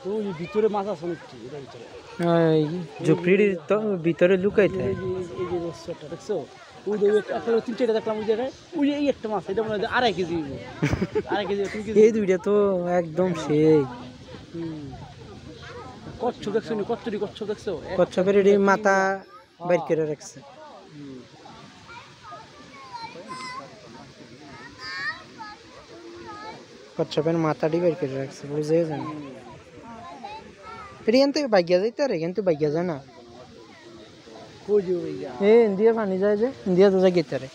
ওই ভিতরে মাছ আছে অনেকটি এটার ভিতরে। ওই ঝুপড়ির তো ভিতরে লুকাই থাকে। এই যে রসটা দেখছো, ওই যে একটা তিনটা দেখলাম ওই জায়গায়, ওই এই একটা মাছ, এটা মনে হয় 2.5 কেজি, 2.5 কেজি 3 কেজি। এই দুইটা তো একদম সেই কচ্ছপ দেখছো নি? কচ্ছপ দেখছো? কচ্ছপের এটি মাথা বাইর করে রাখছে। কচ্ছপের মাথাটি বাইর করে রাখছে, বুঝে জানি এটি এখান থেকে বাইকিয়া যাইতে আর এখান থেকে বাইকিয়া যায় না। কই যে ওই যা এ ইন্ডিয়া পানি যায় যে ইন্ডিয়া তো যায় গেতে রে,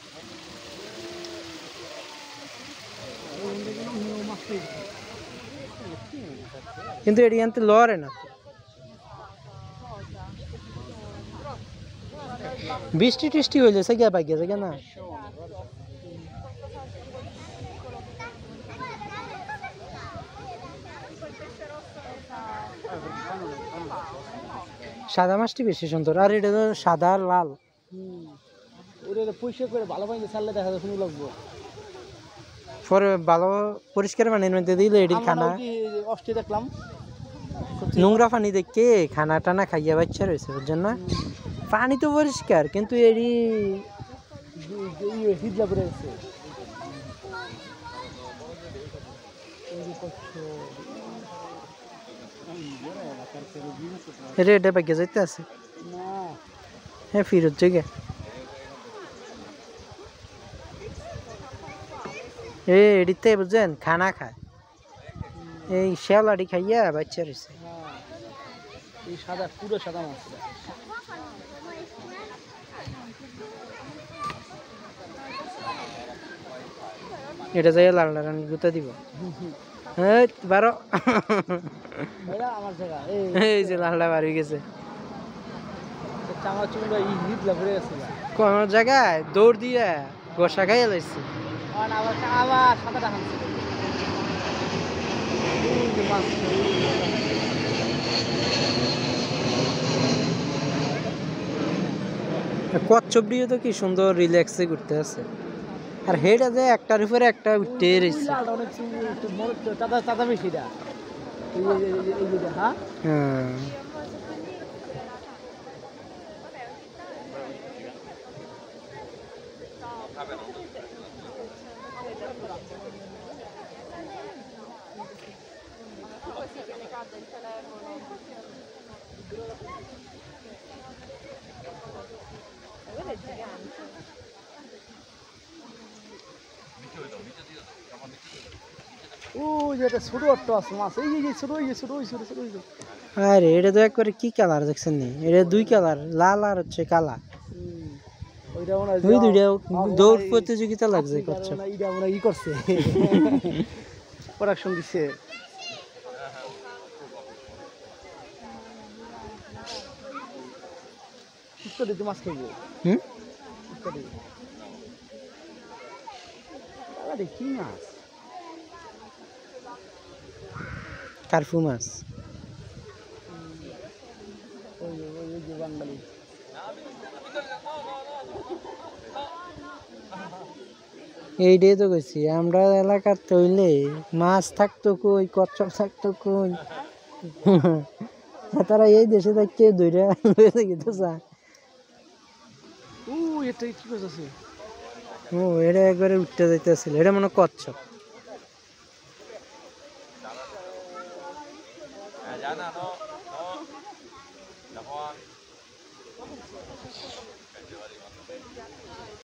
কিন্তু এটি এখান থেকে লড়ে না। বৃষ্টি টিষ্টি হইলে সে গিয়া বাইকিয়া যায় না। সাদা মাছটি বেশি সুন্দর, আর এটা তো সাদা আর লাল। ওটা পরিষ্কার করে ভালো পানি ছাড়লে দেখা যায় শুনে লাগবো। পরে ভালো পরিষ্কার পানির মধ্যে দিলে এটির খানা অষ্টে দেখলাম নোংরা পানি দেখে খানা টানা খাইয়া বাচ্চা রয়েছে, বুঝছেন না? পানি তো পরিষ্কার কিন্তু এরই হিজলা করে গেছে। এটা এটা বাইকে যাইতে আছে, না হ্যাঁ ফিরত জায়গা। এডিতে বুঝছেন খানা খায়, এই শেওলাটি খাইয়া বাচ্চা রয়েছে। এই সাদা পুরো সাদা মাছ। এটা যাই লাল লাল গুতা দিব। হ্যাঁ বারো আমার জায়গা এই যে লালটা বার হয়ে গেছে চামড়া চুমড়া হিজলা করে গেছে। কোন জায়গায় দৌড় দিয়া গোসা খাইয়া লাইছি। আবার আবার সাদাটা হানছে। কচ্ছপ দিয়ে তো কি সুন্দর রিল্যাক্সে ঘুরতে আছে, আর হেড আছে একটার উপরে একটা উঠতে রয়েছে। চাঁদা বেশি দা হ্যাঁ হ্যাঁ ও যেটা ছোট একটা আছে মাছ, এই যে ছোট, ওই যে ছোট, ওই ছোট ছোট ওই যে। আরে এটা তো একবারে কি কালার দেখছেন নি, এটা দুই কালার, লাল আর হচ্ছে কালা। ওইটা মনে হয় ওই দুইটা দৌড় প্রতিযোগিতা লাগছে কচ্ছপ। এইটা মনে হয় ই করছে প্রোডাকশন দিচ্ছে। ইত্যাদি মাছ খাইবো। ইত্যাদি কি মাছ? কার্ফু মাছ। ওই যে বাঙালি এইটাই তো কইছি, আমরা এলাকার তৈলে মাছ থাকতো কই, কচ্ছপ থাকতো কই, তারা এই দেশে থাকতে দুইটা তো চায়। ও এটা কি করতেছে? ও এটা একবারে উঠতে যাইতেছিল, এটা মনে হয় কচ্ছপ।